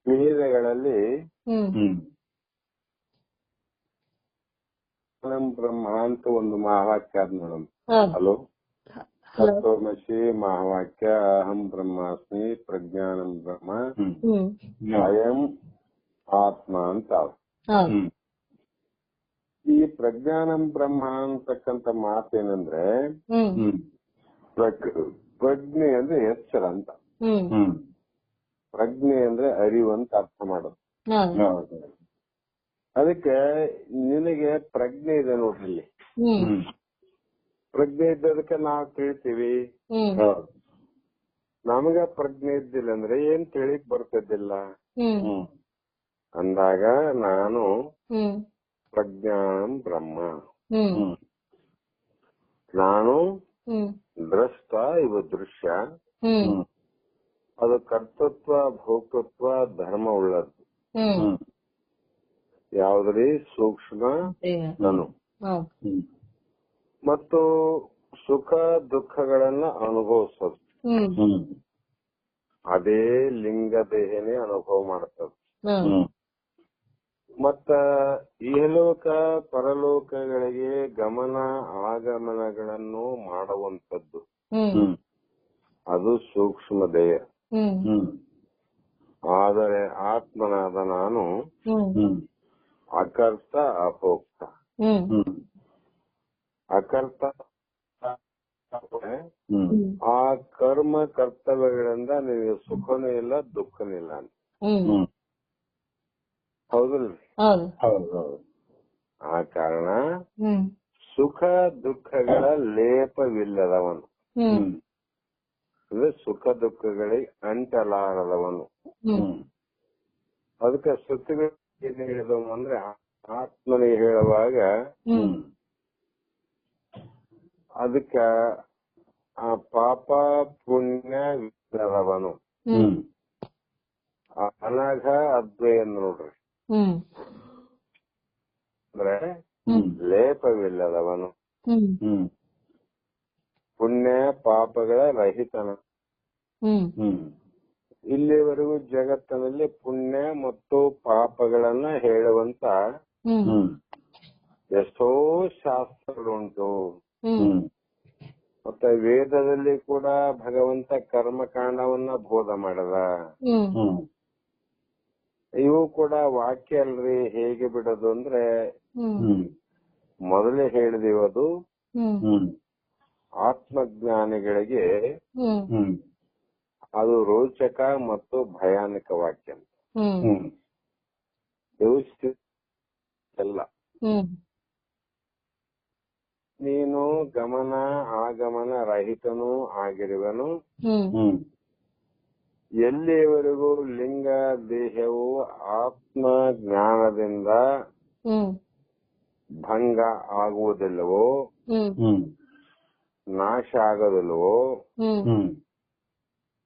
ವೇದಗಳಲ್ಲಿ ಬ್ರಹ್ಮ ಅಂತ ಒಂದು ಮಹಾವಾಕ್ಯ ಅದ್ ನೋಡಮ್. ಹಲೋ, ತತ್ವಮಸಿ ಮಹಾವಾಕ್ಯ, ಅಹಂ ಬ್ರಹ್ಮಾಸ್ಮಿ ಪ್ರಜ್ಞಾನಂ ಬ್ರಹ್ಮ ಅಯಂ ಆತ್ಮ ಅಂತ. ಈ ಪ್ರಜ್ಞಾನಂ ಬ್ರಹ್ಮ ಅಂತಕ್ಕಂತ ಮಾತೇನಂದ್ರೆ ಪ್ರಜ್ಞೆ ಅಂದ್ರೆ ಎಚ್ಚರ ಅಂತ, ಪ್ರಜ್ಞೆ ಅಂದ್ರೆ ಅರಿವು ಅಂತ ಅರ್ಥ ಮಾಡೋದು. ಅದಕ್ಕೆ ನಿನಗೆ ಪ್ರಜ್ಞೆ ಇದೆ ನೋಡ್ರಿ. ಪ್ರಜ್ಞೆ ಇದ್ದದಕ್ಕೆ ನಾವು ತಿಳಿತೀವಿ. ನಮಗ ಪ್ರಜ್ಞೆ ಇದ್ದಿಲ್ಲ ಅಂದ್ರೆ ಏನ್ ತಿಳಿಕ್ ಬರ್ತಿದ್ದಿಲ್ಲ ಅಂದಾಗ ನಾನು ಪ್ರಜ್ಞಾನಂ ಬ್ರಹ್ಮ, ನಾನು ದ್ರಷ್ಟ, ಇವು ದೃಶ್ಯ, ಅದು ಕರ್ತೃತ್ವ ಭೋಕ್ತೃತ್ವ ಧರ್ಮ ಉಳ್ಳದ್ದು. ಯಾವ್ದ್ರಿ? ಸೂಕ್ಷ್ಮ ನಾನು. ಮತ್ತು ಸುಖ ದುಃಖಗಳನ್ನ ಅನುಭವಿಸೋದು ಅದೇ ಲಿಂಗ ದೇಹನೇ ಅನುಭವ ಮಾಡ್ತದ. ಮತ್ತ ಇಹಲೋಕ ಪರಲೋಕಗಳಿಗೆ ಗಮನ ಆಗಮನಗಳನ್ನು ಮಾಡುವಂತದ್ದು ಅದು ಸೂಕ್ಷ್ಮ ದೇಹ. ಆದರೆ ಆತ್ಮನಾದ ನಾನು ಅಕರ್ತ ಅಭೋಕ್ತ. ಅಕರ್ತ ಆ ಕರ್ಮ ಕರ್ತವ್ಯಗಳಿಂದ ನಿನಗೆ ಸುಖನೂ ಇಲ್ಲ ದುಃಖನೂ ಇಲ್ಲ ಅಂತ. ಹೌದಲ್ರಿ? ಆ ಕಾರಣ ಸುಖ ದುಃಖಗಳ ಲೇಪವಿಲ್ಲದವನು ಅಂದ್ರೆ ಸುಖ ದುಃಖಗಳಿಗೆ ಅಂಟಲಾರದವನು. ಅದಕ್ಕೆ ಶ್ರುತಿಗಳು ಏನ್ ಹೇಳಿದವು ಅಂದ್ರೆ ಆತ್ಮನಿಗೆ ಹೇಳುವಾಗ ಅದಕ್ಕ ಆ ಪಾಪ ಪುಣ್ಯ ವಿಲ್ಲದವನು, ಅನಘ ಅದ್ವಯ ನೋಡ್ರಿ, ಅಂದ್ರೆ ಲೇಪವಿಲ್ಲದವನು, ಪುಣ್ಯ ಪಾಪಗಳ ರಹಿತನ. ಇಲ್ಲಿವರೆಗೂ ಜಗತ್ತಿನಲ್ಲಿ ಪುಣ್ಯ ಮತ್ತು ಪಾಪಗಳನ್ನ ಹೇಳುವಂತ ಎಷ್ಟೋ ಶಾಸ್ತ್ರಗಳುಂಟು. ಮತ್ತೆ ವೇದದಲ್ಲಿ ಕೂಡ ಭಗವಂತ ಕರ್ಮಕಾಂಡವನ್ನ ಬೋಧ ಮಾಡದ. ಇವು ಕೂಡ ವಾಕ್ಯ ಅಲ್ರಿ. ಹೇಗೆ ಬಿಡೋದು ಅಂದ್ರೆ ಮೊದಲೇ ಹೇಳಿದಿವದು ಆತ್ಮಜ್ಞಾನಿಗಳಿಗೆ ಅದು ರೋಚಕ ಮತ್ತು ಭಯಾನಕ ವಾಕ್ಯ ಎಲ್ಲ. ನೀನು ಗಮನ ಆಗಮನ ರಹಿತನೂ ಆಗಿರುವನು. ಎಲ್ಲಿಯವರೆಗೂ ಲಿಂಗ ದೇಹವು ಆತ್ಮ ಜ್ಞಾನದಿಂದ ಭಂಗ ಆಗುವುದಿಲ್ಲವೋ, ನಾಶ ಆಗೋದಿಲ್ವೋ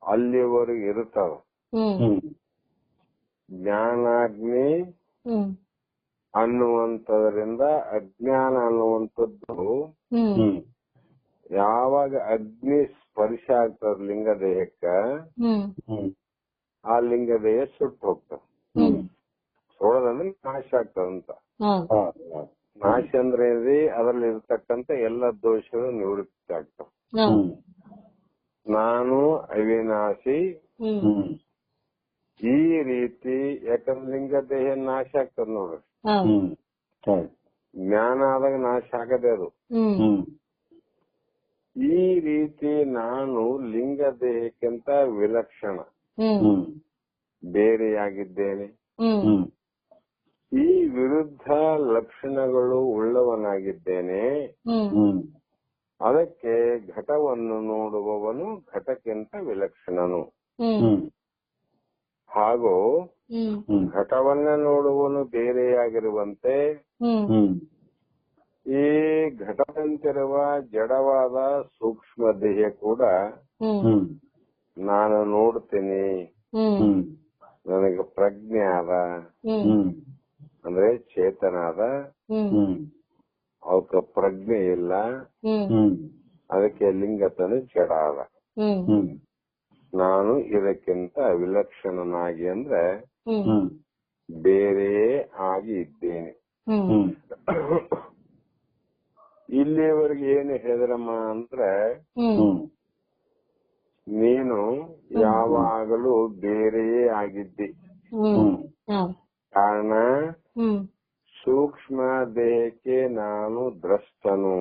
ಅಲ್ಲಿವರೆಗೂ ಇರುತ್ತವ. ಜ್ಞಾನಾಗ್ನಿ ಅನ್ನುವಂಥದ್ರಿಂದ ಅಜ್ಞಾನ ಅನ್ನುವಂಥದ್ದು ಯಾವಾಗ ಅಗ್ನಿ ಸ್ಪರ್ಶ ಆಗ್ತದ ಲಿಂಗ ದೇಹಕ್ಕ, ಆ ಲಿಂಗ ದೇಹ ಸುಟ್ಟು ಹೋಗ್ತದ. ಸೋಳದಂದ್ರೆ ನಾಶ ಆಗ್ತದಂತ. ನಾಶ ಅಂದ್ರೆ ಏನ್ರಿ? ಅದರಲ್ಲಿ ಇರ್ತಕ್ಕಂಥ ಎಲ್ಲ ದೋಷಗಳು ನಿವೃತ್ತಿ ಆಗ್ತಾವ. ನಾನು ಅವಿನಾಶಿ ಈ ರೀತಿ, ಯಾಕಂದ್ರೆ ಲಿಂಗ ದೇಹ ನಾಶ ಆಗ್ತದ ನೋಡ್ರಿ. ಜ್ಞಾನ ಆದಾಗ ನಾಶ ಆಗದೆ ಅದು. ಈ ರೀತಿ ನಾನು ಲಿಂಗ ದೇಹಕ್ಕಿಂತ ವಿಲಕ್ಷಣ ಬೇರೆಯಾಗಿದ್ದೇನೆ. ಈ ವಿರುದ್ಧ ಲಕ್ಷಣಗಳು ಉಳ್ಳವನಾಗಿದ್ದೇನೆ. ಅದಕ್ಕೆ ಘಟವನ್ನು ನೋಡುವವನು ಘಟಕ್ಕಿಂತ ವಿಲಕ್ಷಣನು. ಹಾಗೂ ಘಟವನ್ನ ನೋಡುವವನು ಬೇರೆಯಾಗಿರುವಂತೆ ಈ ಘಟದಂತಿರುವ ಜಡವಾದ ಸೂಕ್ಷ್ಮ ದೇಹ ಕೂಡ ನಾನು ನೋಡ್ತೀನಿ. ನನಗೆ ಪ್ರಜ್ಞೆ ಅದ ಅಂದ್ರೆ ಚೇತನ ಅದ, ಅವಕ್ಕ ಪ್ರಜ್ಞೆ ಇಲ್ಲ. ಅದಕ್ಕೆ ಲಿಂಗತನು ಜಡ ಅದ. ನಾನು ಇದಕ್ಕಿಂತ ವಿಲಕ್ಷಣನಾಗಿ ಅಂದ್ರೆ ಬೇರೆಯೇ ಆಗಿ ಇದ್ದೇನೆ. ಇಲ್ಲಿಯವರೆಗೆ ಏನು ಹೇಳಿದ್ರಮ್ಮ ಅಂದ್ರೆ ನೀನು ಯಾವಾಗಲೂ ಬೇರೆಯೇ ಆಗಿದ್ದಿ. ಕಾರಣ ಸೂಕ್ಷ್ಮ ದೇಹಕ್ಕೆ ನಾನು ದ್ರಷ್ಟನು,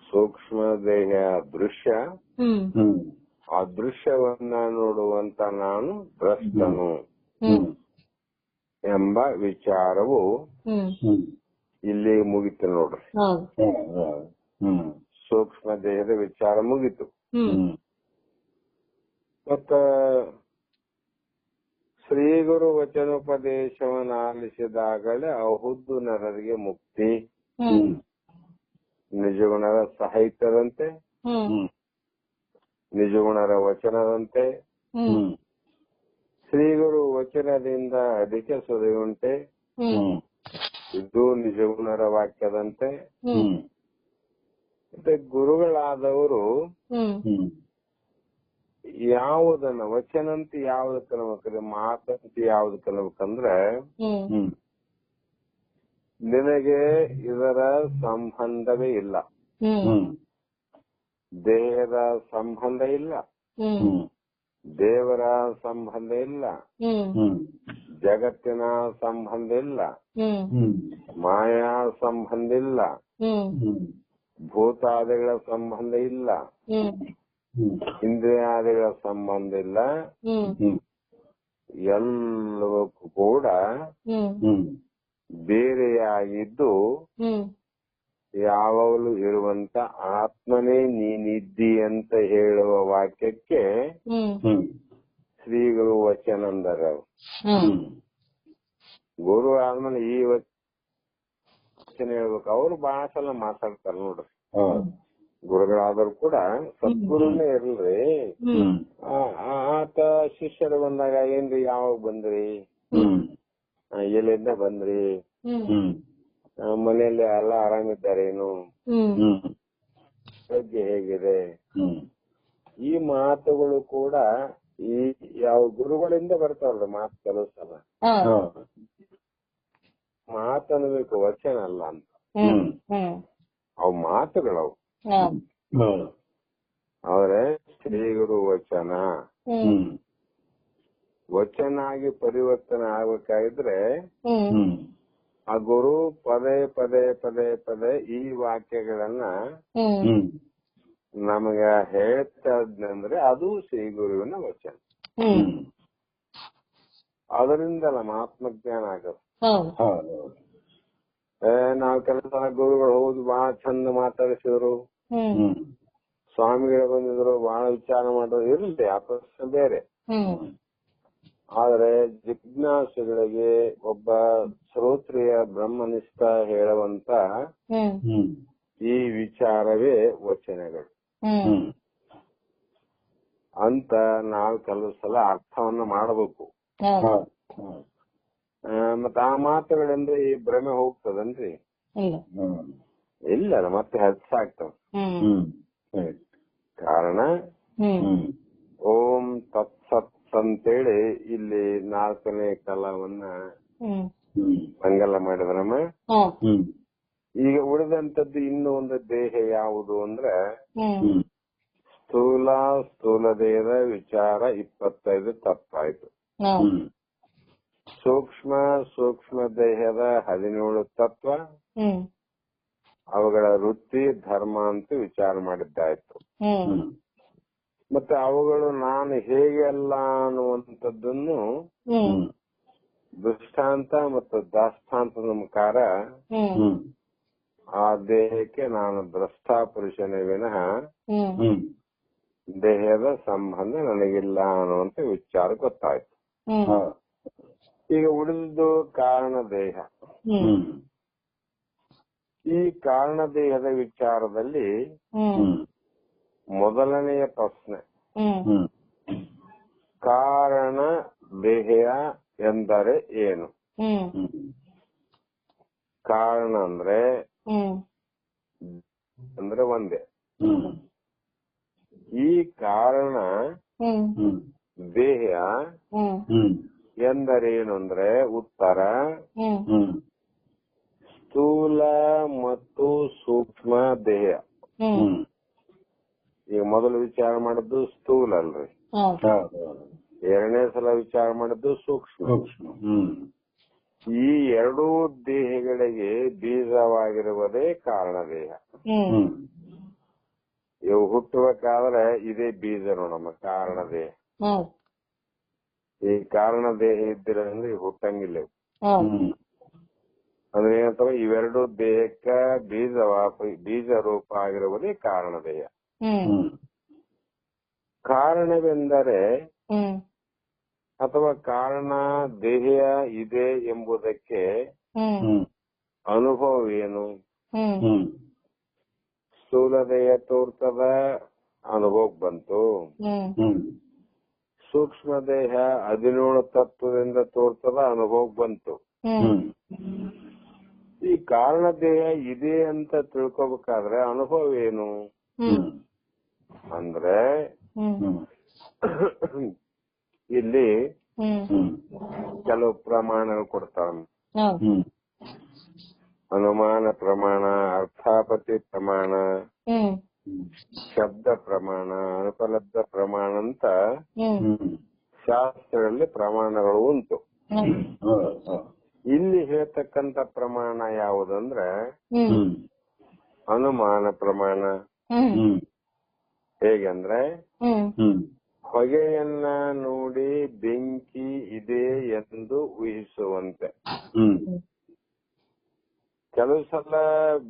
ಸೂಕ್ಷ್ಮ ದೇಹ ದೃಶ್ಯ, ಆ ದೃಶ್ಯವನ್ನ ನೋಡುವಂತ ನಾನು ದ್ರಷ್ಟನು ಎಂಬ ವಿಚಾರವು ಇಲ್ಲಿ ಮುಗಿತು ನೋಡ್ರಿ. ಸೂಕ್ಷ್ಮ ದೇಹದ ವಿಚಾರ ಮುಗಿತು. ಮತ್ತ ಶ್ರೀ ಗುರು ವಚನೋಪದೇಶವನ್ನು ಆಲಿಸಿದಾಗಲೇ ಅಹುದ್ದು ನರರಿಗೆ ಮುಕ್ತಿ. ನಿಜಗುಣರ ಸಾಹಿತ್ಯದಂತೆ, ನಿಜಗುಣರ ವಚನದಂತೆ, ಶ್ರೀ ಗುರು ವಚನದಿಂದ ಅಧಿಕ ಸುದೆಯುಂಟೆ, ಇದು ನಿಜಗುಣರ ವಾಕ್ಯದಂತೆ. ಮತ್ತೆ ಗುರುಗಳಾದವರು ಯಾವುದನ್ನ ವಚನಂತ ಯಾವ್ದಕ್ ಕಲ್ಬೇಕ್ರಿ, ಮಾತಂತ ಯಾವ್ದು ಕಲ್ಬೇಕಂದ್ರೆ ನಿನಗೆ ಇದರ ಸಂಬಂಧವೇ ಇಲ್ಲ, ದೇಹದ ಸಂಬಂಧ ಇಲ್ಲ, ದೇವರ ಸಂಬಂಧ ಇಲ್ಲ, ಜಗತ್ತಿನ ಸಂಬಂಧ ಇಲ್ಲ, ಮಾಯಾ ಸಂಬಂಧ ಇಲ್ಲ, ಭೂತಾದಿಗಳ ಸಂಬಂಧ ಇಲ್ಲ, ಇಂದ್ರಿಯಾದಿಗಳ ಸಂಬಂಧ ಇಲ್ಲ, ಎಲ್ಲವಕ್ಕೂ ಕೂಡ ಬೇರೆಯಾಗಿದ್ದು ಯಾವಾಗಲೂ ಇರುವಂತ ಆತ್ಮನೇ ನೀನಿದ್ದಿ ಅಂತ ಹೇಳುವ ವಾಕ್ಯಕ್ಕೆ ಶ್ರೀಗುರು ವಚನ ಅಂದರ. ಗುರು ಆದ್ಮೇಲೆ ಈ ವಚನ ಹೇಳ್ಬೇಕು. ಅವ್ರು ಬಹಳ ಸಲ ಮಾತಾಡ್ತಾರ ನೋಡ್ರಿ. ಗುರುಗಳಾದ್ರು ಕೂಡ ಸದ್ಗುರುನೇ ಇರ್ಲ್ರಿ. ಆತ ಶಿಷ್ಯರು ಬಂದಾಗ ಏನ್ರಿ ಯಾವಾಗ ಬಂದ್ರಿ, ಎಲ್ಲಿಂದ ಬಂದ್ರಿ, ಮನೆಯಲ್ಲಿ ಎಲ್ಲ ಆರಾಮಿದ್ದಾರೇನು, ಆರೋಗ್ಯ ಹೇಗಿದೆ, ಈ ಮಾತುಗಳು ಕೂಡ ಈ ಯಾವ ಗುರುಗಳಿಂದ ಬರ್ತಾವಲ್ರಿ ಮಾತು. ಕೆಲವು ಸಲ ಮಾತನ್ಬೇಕು, ವಚನ ಅಲ್ಲ ಅಂತ. ಅವು ಮಾತುಗಳವು. ಆದ್ರೆ ಶ್ರೀ ಗುರು ವಚನ ವಚನ ಆಗಿ ಪರಿವರ್ತನೆ ಆಗ್ಬೇಕಾಗಿದ್ರೆ ಆ ಗುರು ಪದೇ ಪದೇ ಪದೇ ಪದೇ ಈ ವಾಕ್ಯಗಳನ್ನ ನಮಗ ಹೇಳ್ತಂದ್ರೆ ಅದು ಶ್ರೀ ಗುರುವಿನ ವಚನ. ಅದರಿಂದ ನಮ್ಮ ಆತ್ಮಜ್ಞಾನ ಆಗದು. ನಾವ್ ಕೆಲಸ ಗುರುಗಳು ಹೌದು ಬಹಳ ಚಂದ ಮಾತಾಡಿಸಿದ್ರು, ಸ್ವಾಮಿಗಳು ಬಂದಿದ್ರು, ಬಹಳ ವಿಚಾರ ಮಾಡೋದು ಇರ್ಲಿ, ಆ ಪ್ರಶ್ನೆ ಬೇರೆ. ಆದ್ರೆ ಜಿಜ್ಞಾಸುಗಳಿಗೆ ಒಬ್ಬ ಶ್ರೋತ್ರಿಯ ಬ್ರಹ್ಮನಿಷ್ಠ ಹೇಳುವಂತ ಈ ವಿಚಾರವೇ ವಚನಗಳು ಅಂತ ನಾವು ಕೆಲವು ಸಲ ಅರ್ಥವನ್ನ ಮಾಡಬೇಕು. ಮತ್ತ ಆ ಮಾತುಗಳಿಂದ ಈ ಭ್ರಮೆ ಹೋಗ್ತದನ್ರಿ? ಇಲ್ಲ, ಮತ್ತೆ ಹೆಚ್ಚಾಗ್ತವ. ಕಾರಣ ಓಂ ತತ್ಸತ್ ಅಂತೇಳಿ ಇಲ್ಲಿ 4ನೇ ಕಾಲವನ್ನ ಮಂಗಲ ಮಾಡಿದ್ರಮ್ಮ. ಈಗ ಉಳಿದಂತದ್ದು ಇನ್ನು ಒಂದು ದೇಹ ಯಾವುದು ಅಂದ್ರೆ ಸ್ಥೂಲ ದೇಹದ ವಿಚಾರ 25 ತತ್ವಾಯ್ತು. ಸೂಕ್ಷ್ಮ ದೇಹದ 17 ತತ್ವ, ಅವುಗಳ ವೃತ್ತಿ ಧರ್ಮ ಅಂತ ವಿಚಾರ ಮಾಡಿದ್ದಾಯ್ತು. ಮತ್ತೆ ಅವುಗಳು ನಾನು ಹೇಗೆ ಅಲ್ಲ ಅನ್ನುವಂಥದ್ದನ್ನು ದೃಷ್ಟಾಂತ ಮತ್ತು ದಾಷ್ಟಾಂತದ ಮುಖಾರ ಆ ದೇಹಕ್ಕೆ ನಾನು ದ್ರಷ್ಟಾ ಪುರುಷನೇ ವಿನಃ ದೇಹದ ಸಂಬಂಧ ನನಗಿಲ್ಲ ಅನ್ನುವಂತ ವಿಚಾರ ಗೊತ್ತಾಯ್ತು. ಈಗ ಉಳಿದು ಕಾರಣ ದೇಹ. ಈ ಕಾರಣ ದೇಹದ ವಿಚಾರದಲ್ಲಿ ಮೊದಲನೆಯ ಪ್ರಶ್ನೆ, ಕಾರಣ ದೇಹ ಎಂದರೆ ಏನು? ಕಾರಣ ಅಂದ್ರೆ ಒಂದೇ. ಈ ಕಾರಣ ದೇಹ ಎಂದರೇನು ಅಂದ್ರೆ ಉತ್ತರ ಸ್ಥೂಲ ಮತ್ತು ಸೂಕ್ಷ್ಮ ದೇಹ. ಈಗ ಮೊದಲು ವಿಚಾರ ಮಾಡಿದ್ದು ಸ್ಥೂಲ ಅಲ್ರಿ, ಎರಡನೇ ಸಲ ವಿಚಾರ ಮಾಡಿದ್ದು ಸೂಕ್ಷ್ಮ. ಈ ಎರಡೂ ದೇಹಗಳಿಗೆ ಬೀಜವಾಗಿರುವುದೇ ಕಾರಣ ದೇಹ. ಇವು ಹುಟ್ಟಬೇಕಾದ್ರೆ ಇದೇ ಬೀಜ ನೋಡಮ್ಮ, ಕಾರಣ ದೇಹ. ಈ ಕಾರಣ ದೇಹ ಇದ್ದಿರಂದ್ರೆ ಹುಟ್ಟಂಗಿಲ್ಲ. ಅಂದ್ರೆ ಏನಂತ, ಇವೆರಡು ದೇಹಕ್ಕ ಬೀಜ ರೂಪ ಆಗಿರುವುದೇ ಕಾರಣ ದೇಹ. ಕಾರಣವೆಂದರೆ ಅಥವಾ ಕಾರಣ ದೇಹ ಇದೆ ಎಂಬುದಕ್ಕೆ ಅನುಭವ ಏನು? ಸ್ಥೂಲ ದೇಹ ತೋರ್ತದ, ಅನುಭವಕ್ಕೆ ಬಂತು. ಸೂಕ್ಷ್ಮ ದೇಹ 17 ತತ್ವದಿಂದ ತೋರ್ತದ, ಅನುಭವಕ್ಕೆ ಬಂತು. ಈ ಕಾರಣ ದೇಹ ಇದೆ ಅಂತ ತಿಳ್ಕೊಬೇಕಾದ್ರೆ ಅನುಭವ ಏನು ಅಂದ್ರೆ, ಇಲ್ಲಿ ಕೆಲವು ಪ್ರಮಾಣಗಳು ಕೊಡ್ತಾರ. ಅನುಮಾನ ಪ್ರಮಾಣ, ಅರ್ಥಾಪತ್ತಿ ಪ್ರಮಾಣ, ಶಬ್ದ ಪ್ರಮಾಣ, ಅನುಪಲಬ್ಧ ಪ್ರಮಾಣ ಅಂತ ಶಾಸ್ತ್ರಗಳಲ್ಲಿ ಪ್ರಮಾಣಗಳು ಉಂಟು. ಇಲ್ಲಿ ಹೇಳ್ತಕ್ಕಂತ ಪ್ರಮಾಣ ಯಾವುದಂದ್ರೆ ಅನುಮಾನ ಪ್ರಮಾಣ. ಹೇಗೆಂದ್ರೆ, ಹೊಗೆಯನ್ನ ನೋಡಿ ಬೆಂಕಿ ಇದೆ ಎಂದು ಊಹಿಸುವಂತೆ. ಕೆಲವು ಸಲ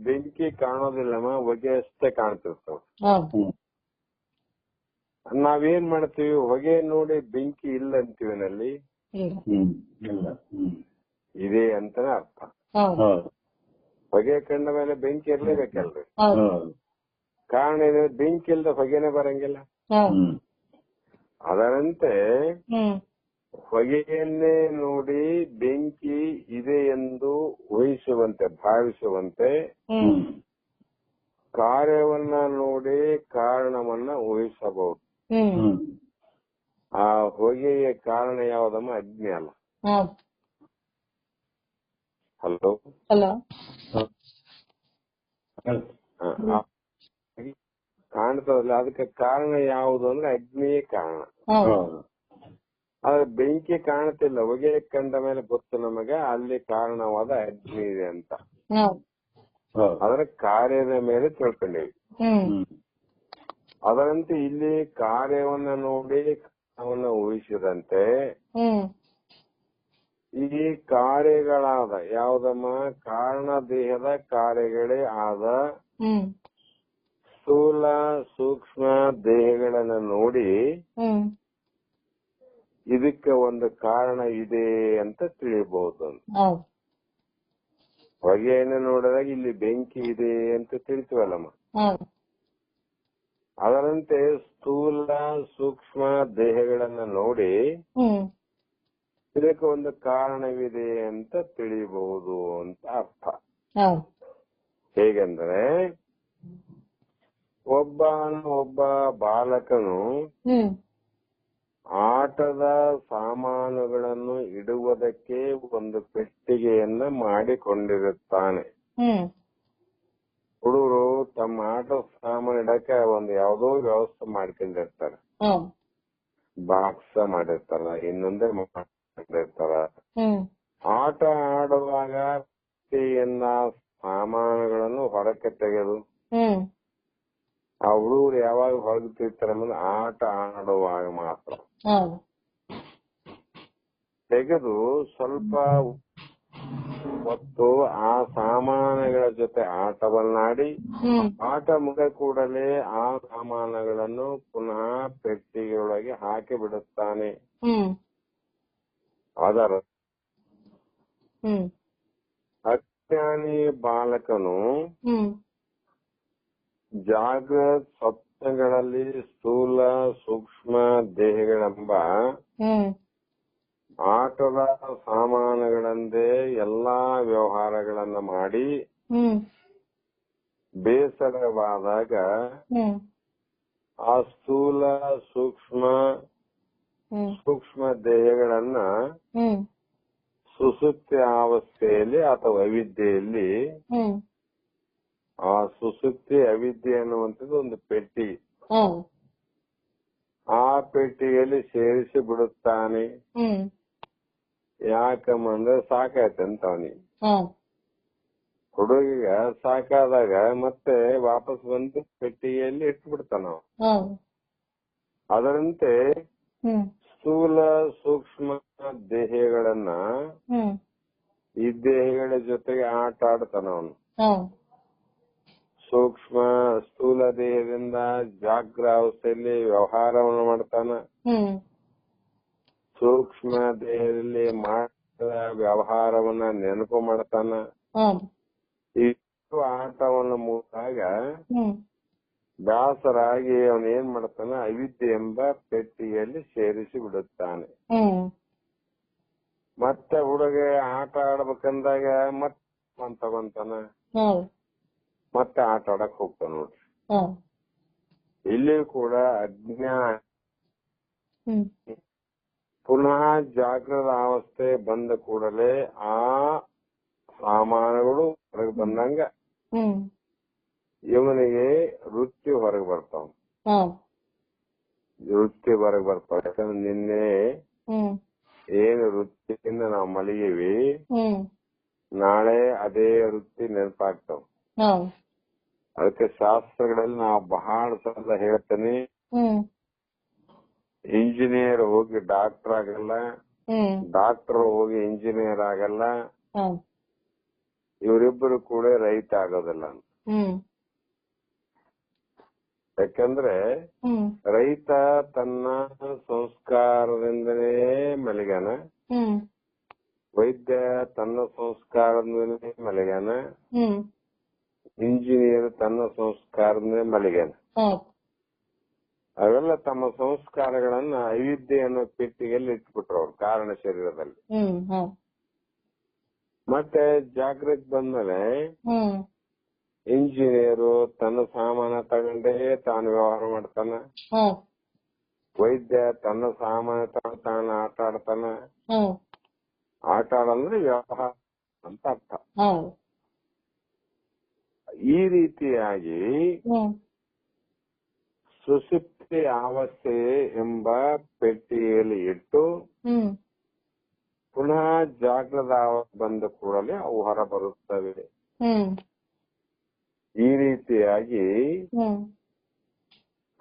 ಬೆಂಕಿ ಕಾಣೋದಿಲ್ಲಮ್ಮ, ಹೊಗೆ ಅಷ್ಟೇ ಕಾಣ್ತಿರ್ತಾವ. ನಾವೇನ್ ಮಾಡ್ತೀವಿ, ಹೊಗೆ ನೋಡಿ ಬೆಂಕಿ ಇಲ್ಲ ಅಂತೀವಿನಲ್ಲಿ, ಇದೆ ಅಂತಾನೆ ಅರ್ಥ. ಹೊಗೆ ಕಂಡ ಮೇಲೆ ಬೆಂಕಿ ಇರ್ಲೇಬೇಕಲ್ರಿ. ಕಾರಣ ಇದೆ, ಬೆಂಕಿ ಇಲ್ದ ಹೊಗೆನೆ ಬರಂಗಿಲ್ಲ. ಅದರಂತೆ ಹೊಗೆಯನ್ನೇ ನೋಡಿ ಬೆಂಕಿ ಇದೆ ಎಂದು ಊಹಿಸುವಂತೆ, ಭಾವಿಸುವಂತೆ, ಕಾರ್ಯವನ್ನ ನೋಡಿ ಕಾರಣವನ್ನ ಊಹಿಸಬಹುದು. ಆ ಹೊಗೆಯ ಕಾರಣ ಯಾವುದಮ್ಮ? ಅಗ್ನಿ ಅಲ್ಲ. ಹಲೋ, ಕಾಣ್ತದಲ್ಲ, ಅದಕ್ಕೆ ಕಾರಣ ಯಾವುದು ಅಂದ್ರೆ ಅಗ್ನಿಯೇ ಕಾರಣ. ಆದ್ರೆ ಬೆಂಕಿ ಕಾಣ್ತಿಲ್ಲ, ಹೊಗೆ ಕಂಡ ಮೇಲೆ ಗೊತ್ತು ನಮಗೆ ಅಲ್ಲಿ ಕಾರಣವಾದ ಅಗ್ನಿ ಇದೆ ಅಂತ. ಅದರ ಕಾರ್ಯದ ಮೇಲೆ ತಿಳ್ಕೊಂಡೇವಿ. ಅದರಂತೆ ಇಲ್ಲಿ ಕಾರ್ಯವನ್ನ ನೋಡಿ ಕಾರಣವನ್ನ ಊಹಿಸಿದಂತೆ ಈ ಕಾರ್ಯಗಳಾದ ಯಾವುದಮ್ಮ? ಕಾರಣ ದೇಹದ ಕಾರ್ಯಗಳೇ ಆದ ಸ್ಥೂಲ ಸೂಕ್ಷ್ಮ ದೇಹಗಳನ್ನ ನೋಡಿ ಇದಕ್ಕೆ ಒಂದು ಕಾರಣ ಇದೆ ಅಂತ ತಿಳಿಯಬಹುದು. ಹೊಗೆಯನ್ನು ನೋಡಿದಾಗ ಇಲ್ಲಿ ಬೆಂಕಿ ಇದೆ ಅಂತ ತಿಳಿತೀವಲ್ಲಮ್ಮ. ಅದರಂತೆ ಸ್ಥೂಲ ಸೂಕ್ಷ್ಮ ದೇಹಗಳನ್ನ ನೋಡಿ ಇದಕ್ಕೆ ಒಂದು ಕಾರಣವಿದೆ ಅಂತ ತಿಳಿಯಬಹುದು ಅಂತ ಅರ್ಥ. ಹೇಗೆಂದ್ರೆ, ಒಬ್ಬ ಬಾಲಕನು ಆಟದ ಸಾಮಾನುಗಳನ್ನು ಇಡುವುದಕ್ಕೆ ಒಂದು ಪೆಟ್ಟಿಗೆಯನ್ನ ಮಾಡಿಕೊಂಡಿರುತ್ತಾನೆ. ಹುಡುಗರು ತಮ್ಮ ಆಟದ ಸಾಮಾನು ಇಡಕ್ಕೆ ಒಂದು ಯಾವುದೋ ವ್ಯವಸ್ಥೆ ಮಾಡ್ಕೊಂಡಿರ್ತಾರೆ. ಬಾಕ್ಸ್ ಮಾಡಿರ್ತಾರ, ಇನ್ನೊಂದೇ ಮಾಡಿರ್ತಾರ. ಆಟ ಆಡುವಾಗ ಸಾಮಾನುಗಳನ್ನು ಹೊರಕ್ಕೆ ತೆಗೆದು ಆ ಹುಡುಗರು ಯಾವಾಗ ಹೊರಗುತ್ತಿರ್ತಾರೆ ಅಂದ್ರೆ ಆಟ ಆಡುವಾಗ ಮಾತ್ರ ತೆಗೆದು ಸ್ವಲ್ಪ ಹೊತ್ತು ಆ ಸಾಮಾನುಗಳ ಜೊತೆ ಆಟವನ್ನಾಡಿ ಆಟ ಮುಗಿದ ಕೂಡಲೇ ಆ ಸಾಮಾನುಗಳನ್ನು ಪುನಃ ಪೆಟ್ಟಿಗೆಯೊಳಗೆ ಹಾಕಿ ಬಿಡುತ್ತಾನೆ. ಅದರ ಅಜ್ಞಾನಿ ಬಾಲಕನು ಜಾಗೃತ್ ಸ್ವಪ್ನಗಳಲ್ಲಿ ಸ್ಥೂಲ ಸೂಕ್ಷ್ಮ ದೇಹಗಳೆಂಬ ಆಟದ ಸಾಮಾನುಗಳಂದೇ ಎಲ್ಲಾ ವ್ಯವಹಾರಗಳನ್ನ ಮಾಡಿ ಬೇಸರವಾದಾಗ ಆ ಸ್ಥೂಲ ಸೂಕ್ಷ್ಮ ದೇಹಗಳನ್ನ ಸುಸುಪ್ತಿ ಅವಸ್ಥೆಯಲ್ಲಿ ಅಥವಾ ಅವಿದ್ಯೆಯಲ್ಲಿ ಆ ಸುಸುಪ್ತಿ ಅವಿದ್ಯೆ ಅನ್ನುವಂಥದ್ದು ಒಂದು ಪೆಟ್ಟಿ. ಆ ಪೆಟ್ಟಿಗೆಯಲ್ಲಿ ಸೇರಿಸಿ ಬಿಡುತ್ತಾನೆ. ಯಾಕಂದ್ರೆ ಸಾಕಾಯ್ತಂತ ಅವನಿಗೆ. ಹುಡುಗಿಗ ಸಾಕಾದಾಗ ಮತ್ತೆ ವಾಪಸ್ ಬಂದು ಪೆಟ್ಟಿಗೆಯಲ್ಲಿ ಇಟ್ಟು ಬಿಡ್ತಾನ. ಅದರಂತೆ ಸ್ಥೂಲ ಸೂಕ್ಷ್ಮ ದೇಹಗಳನ್ನ ಈ ದೇಹಗಳ ಜೊತೆಗೆ ಆಟ ಆಡ್ತಾನ ಅವನು. ಸ್ಥೂಲ ದೇಹದಿಂದ ಜಾಗ್ರಾವಸ್ಥೆಯಲ್ಲಿ ವ್ಯವಹಾರವನ್ನು ಮಾಡ್ತಾನ. ಸೂಕ್ಷ್ಮ ದೇಹದಲ್ಲಿ ಮಾಡಿದ ವ್ಯವಹಾರವನ್ನ ನೆನಪು ಮಾಡ್ತಾನ. ಈ ಆಟವನ್ನು ಮುಗಿದಾಗ ಬೇಸರಾಗಿ ಅವನು ಏನ್ ಮಾಡ್ತಾನ, ಅವಿದ್ಯೆ ಎಂಬ ಪೆಟ್ಟಿಗೆಯಲ್ಲಿ ಸೇರಿಸಿ ಬಿಡುತ್ತಾನೆ. ಮತ್ತೆ ಹುಡುಗ ಆಟ ಆಡ್ಬೇಕಂದಾಗ ಮತ್ತೆ ತಗೊಂತಾನ, ಮತ್ತೆ ಆಟ ಆಡಕ್ ಹೋಗ್ತಾನ. ನೋಡ್ರಿ, ಇಲ್ಲಿ ಕೂಡ ಅಜ್ಞಾನ ಪುನಃ ಜಾಗೃತ ಅವಸ್ಥೆ ಬಂದ ಕೂಡಲೇ ಆ ಸಾಮಾನುಗಳು ಹೊರಗೆ ಬಂದಂಗ ಇವನಿಗೆ ವೃತ್ತಿ ಹೊರಗೆ ಬರ್ತಾವ. ಯಾಕಂದ್ರೆ ನಿನ್ನೆ ಏನು ವೃತ್ತಿಯಿಂದ ನಾವು ಮಲಗಿವಿ, ನಾಳೆ ಅದೇ ವೃತ್ತಿ ನೆನಪಾಗ್ತಾವ. ಅದಕ್ಕೆ ಶಾಸ್ತ್ರಗಳಲ್ಲಿ ನಾವು ಬಹಳ ಸಲ ಹೇಳ್ತೇನೆ, ಇಂಜಿನಿಯರ್ ಹೋಗಿ ಡಾಕ್ಟರ್ ಆಗಲ್ಲ, ಡಾಕ್ಟರ್ ಹೋಗಿ ಇಂಜಿನಿಯರ್ ಆಗಲ್ಲ, ಇವರಿಬ್ಬರು ಕೂಡ ರೈತ ಆಗೋದಿಲ್ಲ ಅಂತ. ಯಾಕಂದ್ರೆ ರೈತ ತನ್ನ ಸಂಸ್ಕಾರದಿಂದಲೇ ಮಲಗ್ಯಾನ, ವೈದ್ಯ ತನ್ನ ಸಂಸ್ಕಾರದಿಂದಲೇ ಮಲಗ್ಯಾನ, ಇಂಜಿನಿಯರ್ ತನ್ನ ಸಂಸ್ಕಾರದಿಂದ ಮಲಗ್ಯಾನ. ಅವೆಲ್ಲ ತಮ್ಮ ಸಂಸ್ಕಾರಗಳನ್ನ ಅವಿದ್ಯೆ ಅನ್ನೋ ಪೆಟ್ಟಿಗೆಯಲ್ಲಿ ಇಟ್ಬಿಟ್ರು ಅವ್ರು ಕಾರಣ ಶರೀರದಲ್ಲಿ. ಮತ್ತೆ ಜಾಗೃತಿ ಬಂದ್ಮೇಲೆ ಇಂಜಿನಿಯರು ತನ್ನ ಸಾಮಾನ ತಗೊಂಡೇ ತಾನು ವ್ಯವಹಾರ ಮಾಡ್ತಾನ, ವೈದ್ಯ ತನ್ನ ಸಾಮಾನ ತಗೊಂಡು ತಾನು ಆಟ ಆಡ್ತಾನ. ಆಟ ಆಡಂದ್ರೆ ವ್ಯವಹಾರ ಅಂತ ಅರ್ಥ. ಈ ರೀತಿಯಾಗಿ ಸುಸುಪ್ತಿ ಅವಸ್ಥೆ ಎಂಬ ಪೆಟ್ಟಿಗೆಯಲ್ಲಿ ಇಟ್ಟು ಪುನಃ ಜಾಗೃತ ಅವಸ್ಥೆ ಬಂದ ಕೂಡಲೇ ಅವು ಹೊರ ಬರುತ್ತವೆ. ಈ ರೀತಿಯಾಗಿ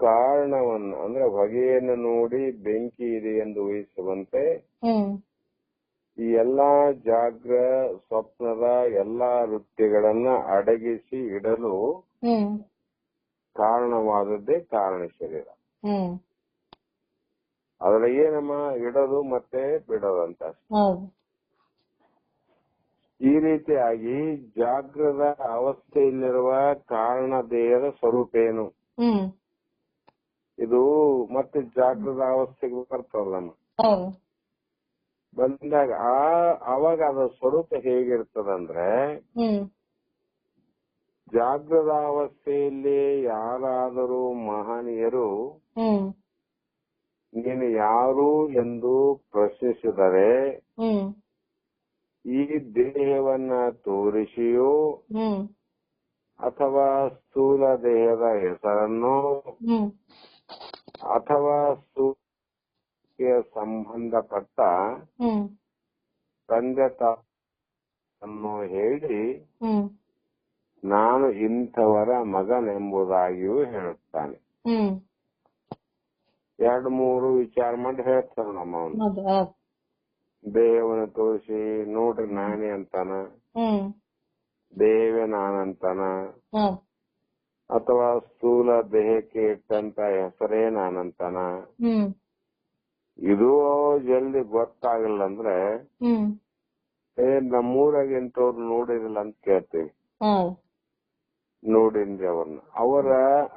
ಕಾರಣವನ್ನು ಅಂದ್ರೆ ಹೊಗೆಯನ್ನು ನೋಡಿ ಬೆಂಕಿ ಇದೆ ಎಂದು ಊಹಿಸುವಂತೆ ಈ ಎಲ್ಲಾ ಜಾಗ್ರ ಸ್ವಪ್ನದ ಎಲ್ಲಾ ವೃತ್ತಿಗಳನ್ನ ಅಡಗಿಸಿ ಇಡಲು ಕಾರಣವಾದದ್ದೇ ಕಾರಣ ಶರೀರ. ಅದ್ರಾಗೆ ನಮ್ಮ ಇಡೋದು ಮತ್ತೆ ಬಿಡೋದಂತ. ಈ ರೀತಿಯಾಗಿ ಜಾಗೃತ ಅವಸ್ಥೆಯಲ್ಲಿರುವ ಕಾರಣ ದೇಹದ ಸ್ವರೂಪ ಏನು, ಇದು ಮತ್ತೆ ಜಾಗೃತ ಅವಸ್ಥೆಗೆ ಬರ್ತದಲ್ಲ ಬಂದಾಗ ಅವಾಗ ಅದರ ಸ್ವರೂಪ ಹೇಗಿರ್ತದಂದ್ರೆ, ಜಾಗೃತ ಅವಸ್ಥೆಯಲ್ಲಿ ಯಾರಾದರೂ ಮಹನೀಯರು ನೀನು ಯಾರು ಎಂದು ಪ್ರಶ್ನಿಸಿದರೆ ಈ ದೇಹವನ್ನ ತೋರಿಸಿಯೋ ಅಥವಾ ಸ್ಥೂಲ ದೇಹದ ಹೆಸರನ್ನು ಅಥವಾ ಸ್ಥೂಲಕ್ಕೆ ಸಂಬಂಧಪಟ್ಟ ತಂದೆ ತಾಯಿಯನ್ನು ಹೇಳಿ ನಾನು ಇಂಥವರ ಮಗನೆಂಬುದಾಗಿಯೂ ಹೇಳುತ್ತಾನೆ. 2-3 ವಿಚಾರ ಮಾಡಿ ಹೇಳ್ತಾನ ನಮ್ಮ ದೇಹವನ್ನು ತೋರಿಸಿ ನೋಡ್ರಿ ನಾನೇ ಅಂತಾನ, ದೇಹವೇ ನಾನಂತಾನ, ಅಥವಾ ಸ್ಥೂಲ ದೇಹಕ್ಕೆ ಇಟ್ಟಂತ ಹೆಸರೇ ನಾನಂತಾನ. ಇದು ಜಲ್ದಿ ಗೊತ್ತಾಗಲ್ಲ ಅಂದ್ರೆ ನಮ್ಮೂರಾಗ ಇಂಥವ್ರು ನೋಡಿರಲ್ಲ ಅಂತ ಕೇಳ್ತೀವಿ. ನೋಡಿನ್ರಿ ಅವ್ರನ್ನ,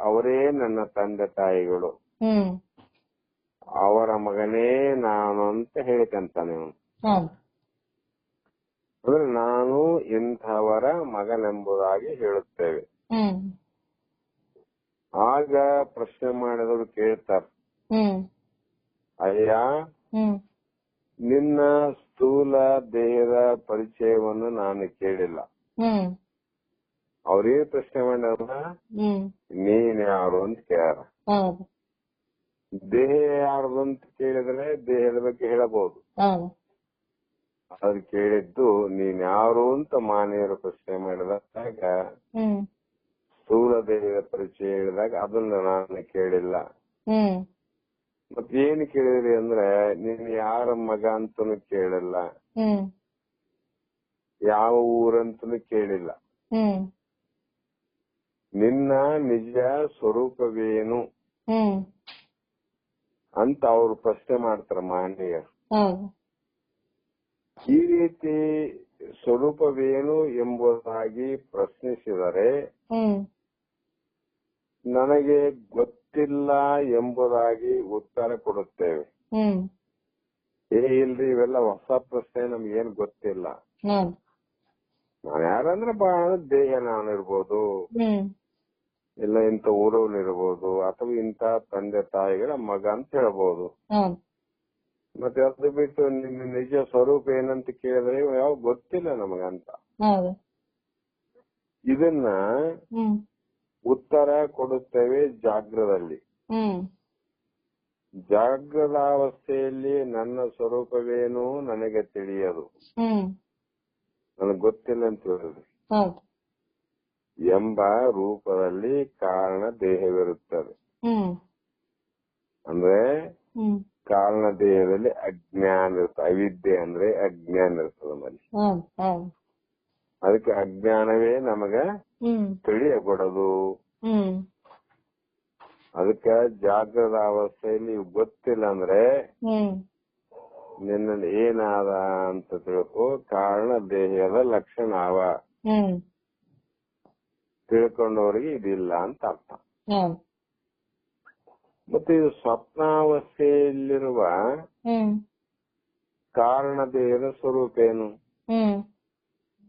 ಅವರೇ ನನ್ನ ತಂದೆ ತಾಯಿಗಳು, ಅವರ ಮಗನೇ ನಾನು ಅಂತ ಹೇಳ್ಕಂತಾನೆ ಅವನು. ಅಂದ್ರೆ ನಾನು ಇಂಥವರ ಮಗನೆಂಬುದಾಗಿ ಹೇಳುತ್ತೇವೆ. ಆಗ ಪ್ರಶ್ನೆ ಮಾಡಿದವರು ಕೇಳ್ತಾರ, ಅಯ್ಯ ನಿನ್ನ ಸ್ಥೂಲ ದೇಹದ ಪರಿಚಯವನ್ನು ನಾನು ಕೇಳಿಲ್ಲ. ಅವ್ರೇನ್ ಪ್ರಶ್ನೆ ಮಾಡ್ಯಾರ, ನೀನ್ ಯಾರು ಅಂತ ಕೇಳ್ಯಾರ. ದೇಹ ಯಾರ್ದು ಅಂತ ಕೇಳಿದ್ರೆ ದೇಹದ ಬಗ್ಗೆ ಹೇಳಬಹುದು. ಅದ್ ಕೇಳಿದ್ದು ನೀನ್ ಯಾರು ಅಂತ ಮಾನವೀಯರು ಪ್ರಶ್ನೆ ಮಾಡಿದಾಗ ಸ್ಥೂಲ ದೇಹದ ಪರಿಚಯ ಹೇಳಿದಾಗ ಅದನ್ನ ನಾನು ಕೇಳಿಲ್ಲ. ಮತ್ತೇನು ಕೇಳಿದ್ರಿ ಅಂದ್ರೆ ನೀನ್ ಯಾರ ಮಗ ಅಂತನೂ ಕೇಳಿಲ್ಲ, ಯಾವ ಊರಂತನೂ ಕೇಳಿಲ್ಲ, ನಿನ್ನ ನಿಜ ಸ್ವರೂಪವೇನು ಅಂತ ಅವ್ರು ಪ್ರಶ್ನೆ ಮಾಡ್ತಾರ ಮಾನವೀಯರು. ಈ ರೀತಿ ಸ್ವರೂಪವೇನು ಎಂಬುದಾಗಿ ಪ್ರಶ್ನಿಸಿದರೆ ನನಗೆ ಗೊತ್ತಿಲ್ಲ ಎಂಬುದಾಗಿ ಉತ್ತರ ಕೊಡುತ್ತೇವೆ. ಇಲ್ರಿ ಇವೆಲ್ಲ ಹೊಸ ಪ್ರಶ್ನೆ, ನಮ್ಗೇನ್ ಗೊತ್ತಿಲ್ಲ. ನಾನು ಯಾರಂದ್ರೆ ಬಹಳ ದೇಹ ನಾನಿರ್ಬೋದು, ಇಲ್ಲ ಇಂಥ ಊರವನಿರ್ಬೋದು, ಅಥವಾ ಇಂಥ ತಂದೆ ತಾಯಿಗಳ ಮಗ ಅಂತ ಹೇಳ್ಬೋದು. ಮತ್ತೆ ಅದು ಬಿಟ್ಟು ನಿನ್ನ ನಿಜ ಸ್ವರೂಪ ಏನಂತ ಕೇಳಿದ್ರೆ ಯಾವ ಗೊತ್ತಿಲ್ಲ ನಮಗಂತ. ಇದನ್ನ ಉತ್ತರ ಕೊಡುತ್ತೇವೆ ಜಾಗ್ರದಲ್ಲಿ. ಜಾಗ್ರದಾವಸ್ಥೆಯಲ್ಲಿ ನನ್ನ ಸ್ವರೂಪವೇನು ನನಗೆ ತಿಳಿಯದು, ನನಗೆ ಗೊತ್ತಿಲ್ಲ ಅಂತ ಹೇಳಿದ್ರಿ ಎಂಬ ರೂಪದಲ್ಲಿ ಕಾರಣ ದೇಹವಿರುತ್ತದೆ. ಅಂದ್ರೆ ಕಾರಣ ದೇಹದಲ್ಲಿ ಅಜ್ಞಾನ ಇರ್ತದೆ, ಅವಿದ್ಯೆ ಅಂದ್ರೆ ಅಜ್ಞಾನ ಇರ್ತದೆ ನಮ್ಮಲ್ಲಿ. ಅದಕ್ಕೆ ಅಜ್ಞಾನವೇ ನಮಗ ತಿಳಿಯಕೊಡೋದು. ಅದಕ್ಕೆ ಜಾಗ್ರದ ಅವಸ್ಥೆಯಲ್ಲಿ ಗೊತ್ತಿಲ್ಲ ಅಂದ್ರೆ ನಿನ್ನಲ್ಲಿ ಏನಾದ ಅಂತ ತಿಳ್ಕೊ, ಕಾರಣ ದೇಹದ ಲಕ್ಷಣ ಅವ, ತಿಳ್ಕೊಂಡವ್ರಿಗೆ ಇದಿಲ್ಲ ಅಂತ ಅರ್ಥ. ಮತ್ತೆ ಇದು ಸ್ವಪ್ನಾವಸ್ಥೆಯಲ್ಲಿರುವ ಕಾರಣ ದೇಹದ ಸ್ವರೂಪ ಏನು?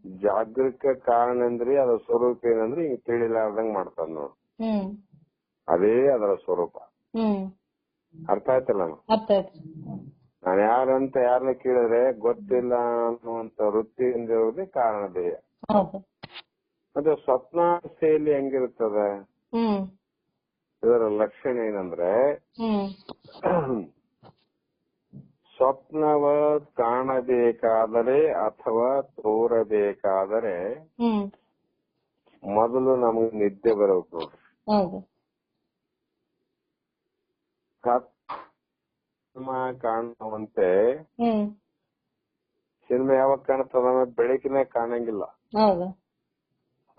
ಜಾಗೃತ ಕಾರಣ ಅಂದ್ರೆ ಅದರ ಸ್ವರೂಪ ಏನಂದ್ರೆ ಹಿಂಗ್ ತಿಳಿಲಾರ್ದಂಗ್ ಮಾಡ್ತಾನ ನೋಡು, ಅದೇ ಅದರ ಸ್ವರೂಪ. ಅರ್ಥ ಆಯ್ತಲ್ಲ? ನಾನು ಯಾರಂತ ಯಾರನ್ನ ಕೇಳಿದ್ರೆ ಗೊತ್ತಿಲ್ಲ ಅನ್ನುವಂತ ವೃತ್ತಿಯಿಂದ ಇರುವುದೇ ಕಾರಣ ದೇಹ. ಮತ್ತೆ ಸ್ವಪ್ನಾವಸ್ಥೆಯಲ್ಲಿ ಹೆಂಗಿರ್ತದ? ಇದರ ಲಕ್ಷಣ ಏನಂದ್ರೆ ಸ್ವಪ್ನವ ಕಾಣಬೇಕಾದರೆ ಅಥವಾ ತೋರಬೇಕಾದರೆ ಮೊದಲು ನಮಗೆ ನಿದ್ದೆ ಬರಬೇಕು ನೋಡ್ರಿ. ಸಿನಿಮಾ ಕಾಣುವಂತೆ ಸಿನಿಮಾ ಯಾವಾಗ ಕಾಣ್ತದ? ಬೆಳಕಿನ ಕಾಣಂಗಿಲ್ಲ,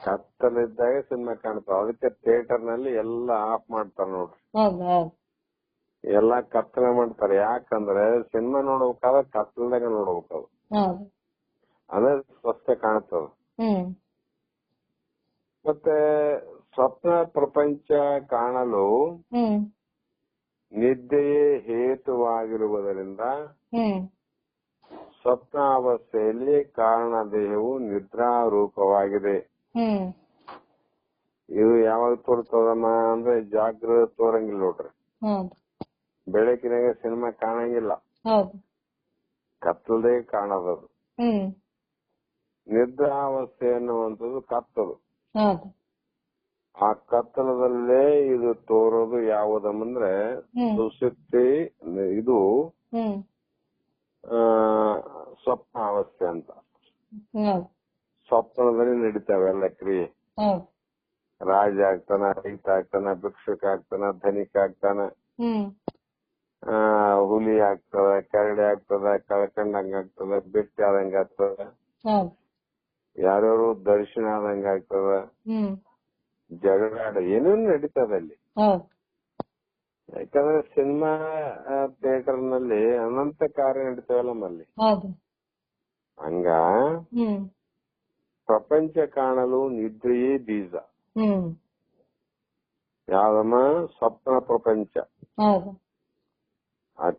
ಕತ್ತಲಿದ್ದಾಗ ಸಿನಿಮಾ ಕಾಣ್ತಾವ. ಅದಕ್ಕೆ ಥಿಯೇಟರ್ ನಲ್ಲಿ ಎಲ್ಲಾ ಆಫ್ ಮಾಡ್ತಾರ ನೋಡ್ರಿ, ಎಲ್ಲಾ ಕತ್ತಲೆ ಮಾಡ್ತಾರೆ. ಯಾಕಂದ್ರೆ ಸಿನಿಮಾ ನೋಡ್ಬೇಕಾದ್ರೆ ಕತ್ತಲದಾಗ ನೋಡ್ಬೇಕು, ಅದೇ ಸ್ಪಷ್ಟ ಕಾಣ್ತದ. ಮತ್ತೆ ಸ್ವಪ್ನ ಪ್ರಪಂಚ ಕಾಣಲು ನಿದ್ದೆಯೇ ಹೇತುವಾಗಿರುವುದರಿಂದ ಸ್ವಪ್ನಾವಸ್ಥೆಯಲ್ಲಿ ಕಾರಣ ದೇಹವು ನಿದ್ರಾರೂಪವಾಗಿದೆ. ಇದು ಯಾವಾಗ ತೋರ್ತದಮ್ಮ ಅಂದ್ರೆ ಜಾಗೃತ ತೋರಂಗಿಲ್ಲ ನೋಡ್ರಿ. ಬೆಳಕಿನಾಗ ಸಿನಿಮಾ ಕಾಣಂಗಿಲ್ಲ, ಕತ್ತಲದೇ ಕಾಣದದು. ನಿದ್ರಾವಸ್ಥೆ ಅನ್ನುವಂಥದ್ದು ಕತ್ತಲು. ಆ ಕತ್ತಲದಲ್ಲೇ ಇದು ತೋರೋದು ಯಾವುದಂದ್ರೆ ಸುಶುಕ್ತಿ, ಇದು ಸ್ವಪ್ನಾವಸ್ಥೆ ಅಂತ. ಸ್ವಪ್ನದಲ್ಲಿ ನಡೀತಾವೆ ಎಲ್ಲ ಕ್ರಿಯೆ. ರಾಜ ಆಗ್ತಾನ, ರೈತ ಆಗ್ತಾನ, ಭಿಕ್ಷುಕ ಆಗ್ತಾನ, ಧನಿಕ ಆಗ್ತಾನ, ಹುಲಿ ಆಗ್ತದ, ಕರಡಿ ಆಗ್ತದ, ಕಳ್ಕಂಡಂಗ ಆಗ್ತದ, ಬೆಟ್ಟಿ ಆದಂಗ ಆಗ್ತದ, ಯಾರ್ಯಾರು ದರ್ಶನ ಆದಂಗ ಆಗ್ತದ, ಜಗಳಾಡ ಏನೇನು ನಡೀತದ ಅಲ್ಲಿ. ಯಾಕಂದ್ರೆ ಸಿನಿಮಾ ಥಿಯೇಟರ್ ನಲ್ಲಿ ಅನಂತ ಕಾರ್ಯ ನಡೀತಾವಲ್ಲ ನಮ್ಮಲ್ಲಿ. ಹಂಗ ಪ್ರಪಂಚ ಕಾಣಲು ನಿದ್ರೆಯೇ ಬೀಜ. ಯಾವ್ದಮ್ಮ? ಸ್ವಪ್ನ ಪ್ರಪಂಚ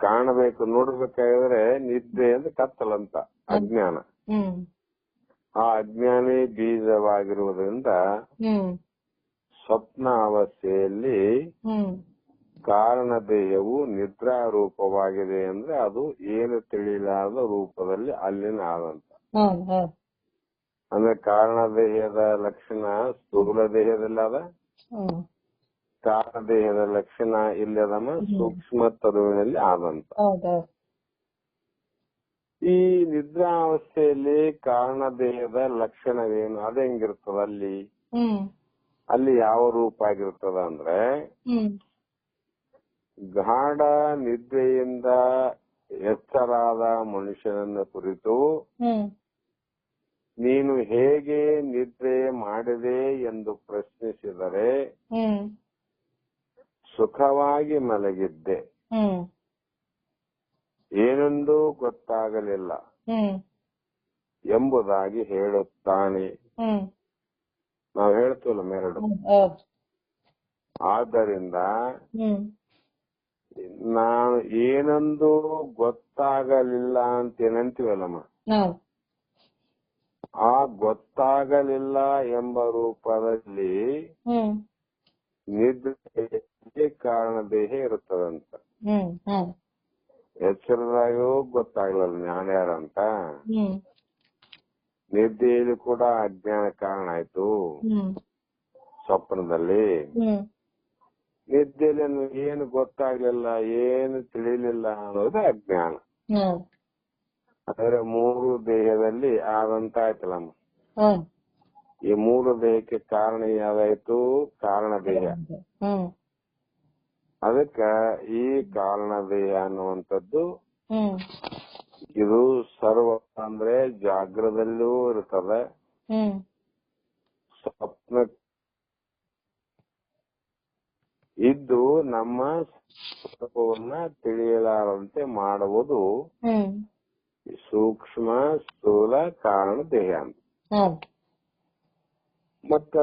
ಕಾಣಬೇಕು, ನೋಡ್ಬೇಕಾದ್ರೆ ನಿದ್ರೆ ಅಂದ್ರೆ ಕತ್ತಲಂತ ಅಜ್ಞಾನ. ಆ ಅಜ್ಞಾನೇ ಬೀಜವಾಗಿರುವುದರಿಂದ ಸ್ವಪ್ನ ಅವಸ್ಥೆಯಲ್ಲಿ ಕಾರಣ ದೇಹವು ನಿದ್ರಾರೂಪವಾಗಿದೆ ಅಂದ್ರೆ ಅದು ಏನು ತಿಳಿಲಾರದ ರೂಪದಲ್ಲಿ ಅಲ್ಲಿನ ಆದಂತ. ಅಂದ್ರೆ ಕಾರಣ ದೇಹದ ಲಕ್ಷಣ ಸ್ಥೂಲ ದೇಹದಲ್ಲಿ ಅದ, ಕಾರಣ ದೇಹದ ಲಕ್ಷಣ ಇಲ್ಲದಮ್ಮ ಸೂಕ್ಷ್ಮ ತರುವಿನಲ್ಲಿ ಆದಂತ. ಈ ನಿದ್ರಾವಸ್ಥೆಯಲ್ಲಿ ಕಾರಣ ದೇಹದ ಲಕ್ಷಣವೇನು, ಅದು ಹೆಂಗಿರ್ತದ ಅಲ್ಲಿ ಯಾವ ರೂಪ ಆಗಿರ್ತದ ಅಂದ್ರೆ ಗಾಢ ನಿದ್ರೆಯಿಂದ ಎಚ್ಚರಾದ ಮನುಷ್ಯನನ್ನು ಕುರಿತು ನೀನು ಹೇಗೆ ನಿದ್ರೆ ಮಾಡಿದೆ ಎಂದು ಪ್ರಶ್ನಿಸಿದರೆ ಸುಖವಾಗಿ ಮಲಗಿದ್ದೆ, ಏನೆಂದೂ ಗೊತ್ತಾಗಲಿಲ್ಲ ಎಂಬುದಾಗಿ ಹೇಳುತ್ತಾನೆ. ನಾವು ಹೇಳ್ತೀವಲ್ಲ ಮೇರಡು. ಆದ್ದರಿಂದ ನಾನು ಏನಂದೂ ಗೊತ್ತಾಗಲಿಲ್ಲ ಅಂತೇನಂತೀವಲ್ಲಮ್ಮ, ಆ ಗೊತ್ತಾಗಲಿಲ್ಲ ಎಂಬ ರೂಪದಲ್ಲಿ ನಿದ್ರೆ ಕಾರಣ ದೇಹ ಇರುತ್ತದಂತ. ಎಚ್ಚರದಾಗೂ ಗೊತ್ತಾಗ್ಲಲ್ಲ ಜ್ಞಾನ ಯಾರಂತ. ನಿದ್ದೆಯಲ್ಲಿ ಕೂಡ ಅಜ್ಞಾನ ಕಾರಣ ಆಯ್ತು. ಸ್ವಪ್ನದಲ್ಲಿ ನಿದ್ದೆಯಲ್ಲಿ ಏನು ಗೊತ್ತಾಗ್ಲಿಲ್ಲ, ಏನು ತಿಳಿಲಿಲ್ಲ ಅನ್ನೋದು ಅಜ್ಞಾನ. ಅಂದ್ರೆ ಮೂರು ದೇಹದಲ್ಲಿ ಆದಂತ ಆಯ್ತಲ್ಲಮ್ಮ. ಈ ಮೂರು ದೇಹಕ್ಕೆ ಕಾರಣ ಯಾವ್ದಾಯ್ತು? ಕಾರಣ ದೇಹ. ಅದಕ್ಕ ಈ ಕಾರಣ ದೇಹ ಅನ್ನುವಂಥದ್ದು ಇದು ಸರ್ವ ಅಂದ್ರೆ ಜಾಗ್ರದಲ್ಲೂ ಇರ್ತದೆ, ಸ್ವಪ್ನ ಇದ್ದು ನಮ್ಮ ಸ್ವರೂಪವನ್ನ ತಿಳಿಯಲಾರಂತೆ ಮಾಡುವುದು ಸೂಕ್ಷ್ಮ ಸ್ಥೂಲ ಕಾರಣ ದೇಹ ಅಂತ. ಮತ್ತ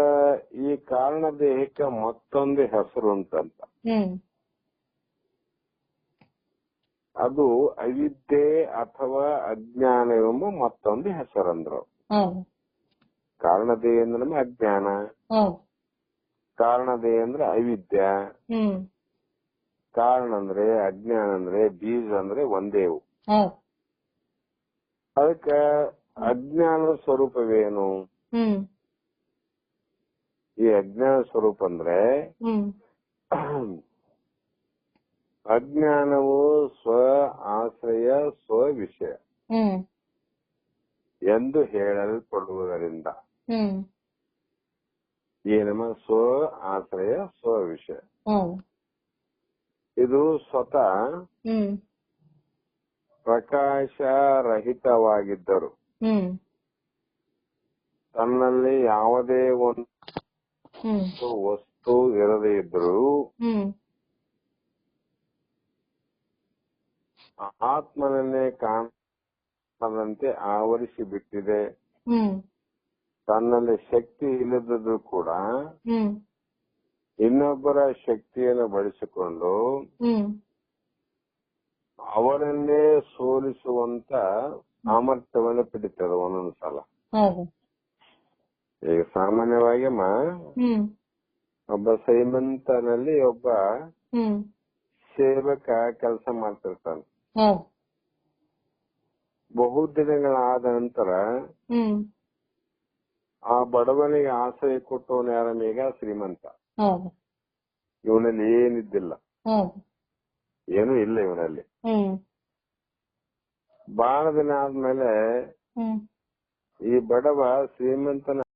ಈ ಕಾರಣ ದೇಹಕ್ಕೆ ಮತ್ತೊಂದು ಹೆಸರು ಉಂಟಂತ. ಅದು ಅವಿದ್ಯೆ ಅಥವಾ ಅಜ್ಞಾನ ಎಂಬ ಮತ್ತೊಂದು ಹೆಸರಂದ್ರು. ಕಾರಣ ದೇಹ ಅಂದ್ರೆ ಅಜ್ಞಾನ, ಕಾರಣ ದೇಹ ಅಂದ್ರೆ ಅವಿದ್ಯ, ಕಾರಣ ಅಂದ್ರೆ ಅಜ್ಞಾನ ಅಂದ್ರೆ ಬೀಜ ಅಂದ್ರೆ ಒಂದೇವು. ಅದಕ್ಕ ಅಜ್ಞಾನದ ಸ್ವರೂಪವೇನು? ಈ ಅಜ್ಞಾನ ಸ್ವರೂಪ ಅಂದ್ರೆ ಅಜ್ಞಾನವು ಸ್ವ ಆಶ್ರಯ ಸ್ವ ವಿಷಯ ಎಂದು ಹೇಳಲ್ಪಡುವುದರಿಂದ ಏನಮ್ಮ ಸ್ವ ಆಶ್ರಯ ಸ್ವ ವಿಷಯ ಇದು ಸ್ವತಃ ಪ್ರಕಾಶರಹಿತವಾಗಿದ್ದರು ತನ್ನಲ್ಲಿ ಯಾವುದೇ ಒಂದು ವಸ್ತು ಇರದೇ ಇದ್ದರೂ ಆತ್ಮನನ್ನೇ ಕಾಣದಂತೆ ಆವರಿಸಿ ಬಿಟ್ಟಿದೆ. ತನ್ನಲ್ಲಿ ಶಕ್ತಿ ಇಲ್ಲದಿದ್ರೂ ಕೂಡ ಇನ್ನೊಬ್ಬರ ಶಕ್ತಿಯನ್ನು ಬಳಸಿಕೊಂಡು ಅವರನ್ನೇ ಸೋಲಿಸುವಂತ ಸಾಮರ್ಥ್ಯವನ್ನು ಪಡಿತದೆ ಒಂದೊಂದು ಸಲ. ಈಗ ಸಾಮಾನ್ಯವಾಗಿ ಒಬ್ಬ ಶ್ರೀಮಂತನಲ್ಲಿ ಒಬ್ಬ ಸೇವಕ ಕೆಲಸ ಮಾಡ್ತಿರ್ತಾನೆ. ಬಹುದಿನಗಳಾದ ನಂತರ ಆ ಬಡವನಿಗೆ ಆಶ್ರಯ ಕೊಟ್ಟವನು ಯಾರ ಈಗ ಶ್ರೀಮಂತ. ಇವನಲ್ಲಿ ಏನಿದ್ದಿಲ್ಲ, ಏನೂ ಇಲ್ಲ ಇವನಲ್ಲಿ. ಬಹಳ ದಿನ ಆದ್ಮೇಲೆ ಈ ಬಡವ ಶ್ರೀಮಂತನ